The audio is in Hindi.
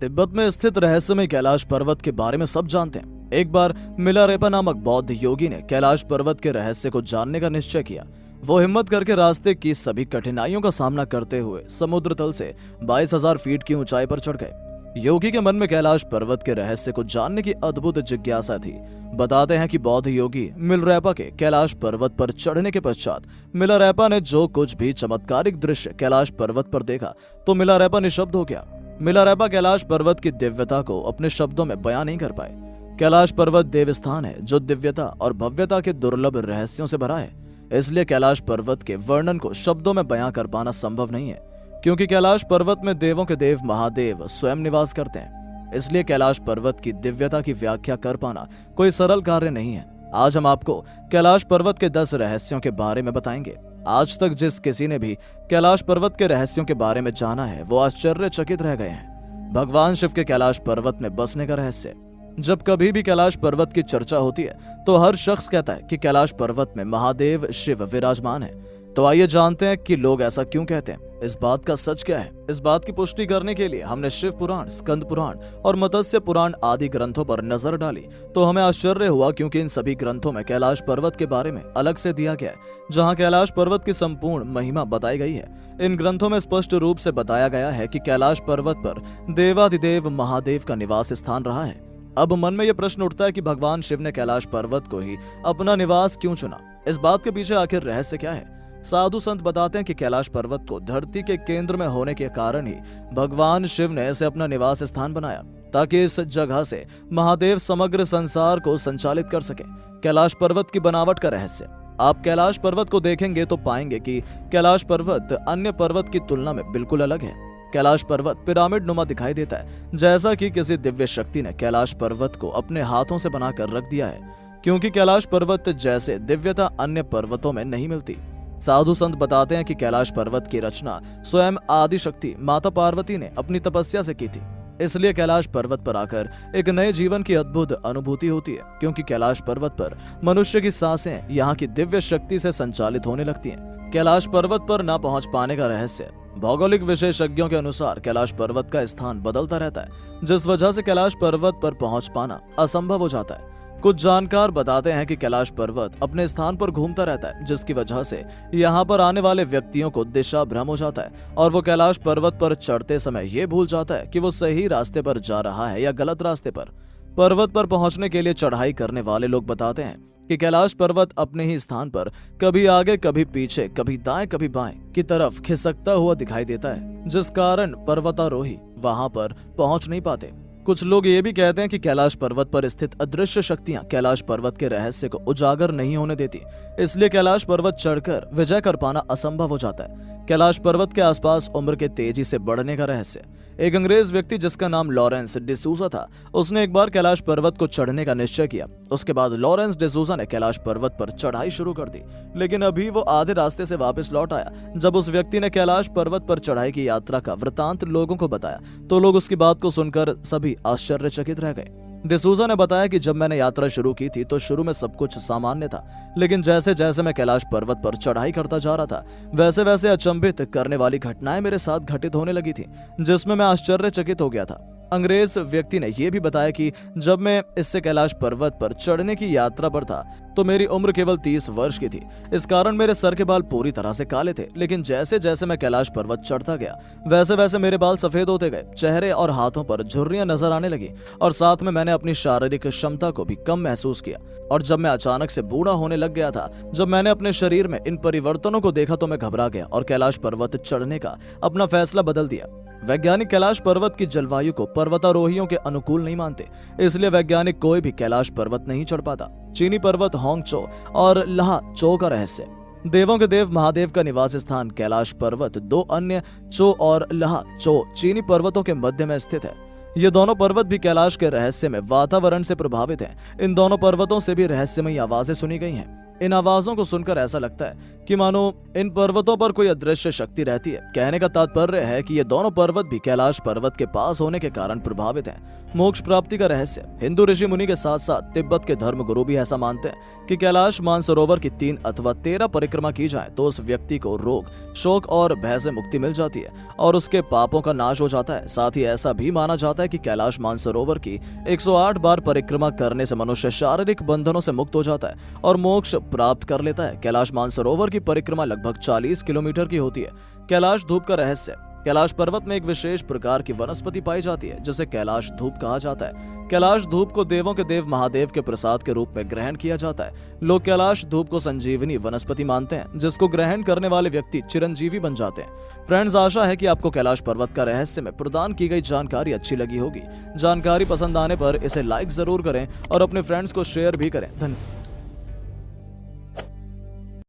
तिब्बत में स्थित रहस्यमय कैलाश पर्वत के बारे में सब जानते हैं। एक बार मिलारेपा नामक बौद्ध योगी ने कैलाश पर्वत के रहस्य को जानने का निश्चय किया। वो हिम्मत करके रास्ते की सभी कठिनाइयों का सामना करते हुए समुद्र तल से 22,000 फीट की ऊंचाई पर चढ़ गए। योगी के मन में कैलाश पर्वत के रहस्य को जानने की अद्भुत जिज्ञासा थी। बताते हैं कि बौद्ध योगी मिलारेपा के कैलाश पर्वत पर चढ़ने के पश्चात मिलारेपा ने जो कुछ भी चमत्कारिक दृश्य कैलाश पर्वत पर देखा तो मिलारेपा निशब्द हो गया। मिलारेपा कैलाश पर्वत की दिव्यता को अपने शब्दों में बयां नहीं कर पाए। कैलाश पर्वत देव स्थान है जो दिव्यता और भव्यता के दुर्लभ रहस्यों से भरा है, इसलिए कैलाश पर्वत के वर्णन को शब्दों में बयां कर पाना संभव नहीं है, क्योंकि कैलाश पर्वत में देवों के देव महादेव स्वयं निवास करते हैं। इसलिए कैलाश पर्वत की दिव्यता की व्याख्या कर पाना कोई सरल कार्य नहीं है। आज हम आपको कैलाश पर्वत के 10 रहस्यों के बारे में बताएंगे। आज तक जिस किसी ने भी कैलाश पर्वत के रहस्यों के बारे में जाना है वो आश्चर्यचकित रह गए हैं। भगवान शिव के कैलाश पर्वत में बसने का रहस्य। जब कभी भी कैलाश पर्वत की चर्चा होती है तो हर शख्स कहता है कि कैलाश पर्वत में महादेव शिव विराजमान है। तो आइए जानते हैं कि लोग ऐसा क्यों कहते हैं, इस बात का सच क्या है। इस बात की पुष्टि करने के लिए हमने शिव पुराण, स्कंद पुराण और मत्स्य पुराण आदि ग्रंथों पर नजर डाली तो हमें आश्चर्य हुआ, क्योंकि इन सभी ग्रंथों में कैलाश पर्वत के बारे में अलग से दिया गया है, जहां कैलाश पर्वत की संपूर्ण महिमा बताई गई है। इन ग्रंथों में स्पष्ट रूप से बताया गया है कि कैलाश पर्वत पर देवाधिदेव महादेव का निवास स्थान रहा है। अब मन में यह प्रश्न उठता है कि भगवान शिव ने कैलाश पर्वत को ही अपना निवास क्यों चुना। इस बात के पीछे आखिर रहस्य क्या है। साधु संत बताते हैं कि कैलाश पर्वत को धरती के केंद्र में होने के कारण ही भगवान शिव ने इसे अपना निवास स्थान बनाया, ताकि इस जगह से महादेव समग्र संसार को संचालित कर सके। कैलाश पर्वत की बनावट का रहस्य। आप कैलाश पर्वत को देखेंगे तो पाएंगे कि कैलाश पर्वत अन्य पर्वत की तुलना में बिल्कुल अलग है। कैलाश पर्वत पिरामिड नुमा दिखाई देता है, जैसा कि किसी दिव्य शक्ति ने कैलाश पर्वत को अपने हाथों से बनाकर रख दिया है, क्योंकि कैलाश पर्वत जैसे दिव्यता अन्य पर्वतों में नहीं मिलती। साधु संत बताते हैं कि कैलाश पर्वत की रचना स्वयं आदि शक्ति माता पार्वती ने अपनी तपस्या से की थी। इसलिए कैलाश पर्वत पर आकर एक नए जीवन की अद्भुत अनुभूति होती है, क्योंकि कैलाश पर्वत पर मनुष्य की सांसें यहाँ की दिव्य शक्ति से संचालित होने लगती हैं। कैलाश पर्वत पर न पहुंच पाने का रहस्य। भौगोलिक विशेषज्ञों के अनुसार कैलाश पर्वत का स्थान बदलता रहता है, जिस वजह से कैलाश पर्वत पर पहुंच पाना असंभव हो जाता है। कुछ जानकार बताते हैं कि कैलाश पर्वत अपने स्थान पर घूमता रहता है, जिसकी वजह से यहाँ पर आने वाले व्यक्तियों को दिशा भ्रम हो जाता है और वो कैलाश पर्वत पर चढ़ते समय ये भूल जाता है कि वो सही रास्ते पर जा रहा है या गलत रास्ते पर। पर्वत पर पहुंचने के लिए चढ़ाई करने वाले लोग बताते हैं कि कैलाश पर्वत अपने ही स्थान पर कभी आगे, कभी पीछे, कभी दाएं, कभी बाएं की तरफ खिसकता हुआ दिखाई देता है, जिस कारण पर्वतारोही वहां पर पहुंच नहीं पाते। कुछ लोग ये भी कहते हैं कि कैलाश पर्वत पर स्थित अदृश्य शक्तियां कैलाश पर्वत के रहस्य को उजागर नहीं होने देती, इसलिए कैलाश पर्वत चढ़कर विजय कर पाना असंभव हो जाता है। कैलाश पर्वत के आसपास उम्र के तेजी से बढ़ने का रहस्य। एक अंग्रेज व्यक्ति जिसका नाम लॉरेंस डिसूजा था, उसने एक बार कैलाश पर्वत को चढ़ने का निश्चय किया। उसके बाद लॉरेंस डिसूजा ने कैलाश पर्वत पर चढ़ाई शुरू कर दी, लेकिन अभी वो आधे रास्ते से वापस लौट आया। जब उस व्यक्ति ने कैलाश पर्वत पर चढ़ाई की यात्रा का वृतांत लोगों को बताया तो लोग उसकी बात को सुनकर सभी आश्चर्यचकित रह गए। डिसूजा ने बताया कि जब मैंने यात्रा शुरू की थी तो शुरू में सब कुछ सामान्य था, लेकिन जैसे जैसे मैं कैलाश पर्वत पर चढ़ाई करता जा रहा था वैसे वैसे अचंभित करने वाली घटनाएं मेरे साथ घटित होने लगी थी, जिसमें मैं आश्चर्यचकित हो गया था। अंग्रेज व्यक्ति ने यह भी बताया कि जब मैं इससे कैलाश पर्वत पर चढ़ने की यात्रा पर था तो मेरी उम्र केवल 30 वर्ष की थी। इस कारण मेरे सर के बाल पूरी तरह से काले थे, लेकिन जैसे जैसे मैं कैलाश पर्वत चढ़ता गया वैसे वैसे मेरे बाल सफेद होते गए। चेहरे और हाथों पर झुर्रियां नजर आने लगी और साथ में मैंने अपनी शारीरिक क्षमता को भी कम महसूस किया। और जब मैं अचानक से बूढ़ा होने लग गया था, जब मैंने अपने शरीर में इन परिवर्तनों को देखा तो मैं घबरा गया और कैलाश पर्वत चढ़ने का अपना फैसला बदल दिया। वैज्ञानिक कैलाश पर्वत की जलवायु को पर्वतारोहियों के अनुकूल नहीं मानते, इसलिए वैज्ञानिक कोई भी कैलाश पर्वत नहीं चढ़ पाता। चीनी पर्वत होंगचो और लाहा चो का रहस्य। देवों के देव महादेव का निवास स्थान कैलाश पर्वत 2 अन्य चो और लाहा चो चीनी पर्वतों के मध्य में स्थित है। ये दोनों पर्वत भी कैलाश के रहस्य में वातावरण से प्रभावित हैं। इन दोनों पर्वतों से भी रहस्यमयी आवाजें सुनी गई हैं। इन आवाजों को सुनकर ऐसा लगता है कि मानो इन पर्वतों पर कोई अदृश्य शक्ति रहती है। कहने का तात्पर्य है कि ये दोनों पर्वत भी कैलाश पर्वत के पास होने के कारण प्रभावित हैं। मोक्ष प्राप्ति का रहस्य हिंदू ऋषि मुनि के साथ साथ तिब्बत के धर्म गुरु भी ऐसा मानते हैं कि कैलाश मानसरोवर की 3 अथवा 13 परिक्रमा की जाए तो उस व्यक्ति को रोग, शोक और भय से मुक्ति मिल जाती है और उसके पापों का नाश हो जाता है। साथ ही ऐसा भी माना जाता है कि कैलाश मानसरोवर की 108 बार परिक्रमा करने से मनुष्य शारीरिक बंधनों से मुक्त हो जाता है और मोक्ष प्राप्त कर लेता है। कैलाश मानसरोवर की परिक्रमा लगभग 40 किलोमीटर की होती है। कैलाश धूप का रहस्य। कैलाश पर्वत में एक विशेष प्रकार की वनस्पति पाई जाती है जिसे कैलाश धूप कहा जाता है। कैलाश धूप को देवों के देव महादेव के प्रसाद के रूप में ग्रहण किया जाता है। लोग कैलाश धूप को संजीवनी वनस्पति मानते हैं जिसको ग्रहण करने वाले व्यक्ति चिरंजीवी बन जाते हैं। फ्रेंड्स, आशा है कि आपको कैलाश पर्वत का रहस्य में प्रदान की गई जानकारी अच्छी लगी होगी। जानकारी पसंद आने पर इसे लाइक जरूर करें और अपने फ्रेंड्स को शेयर भी करें। धन्यवाद।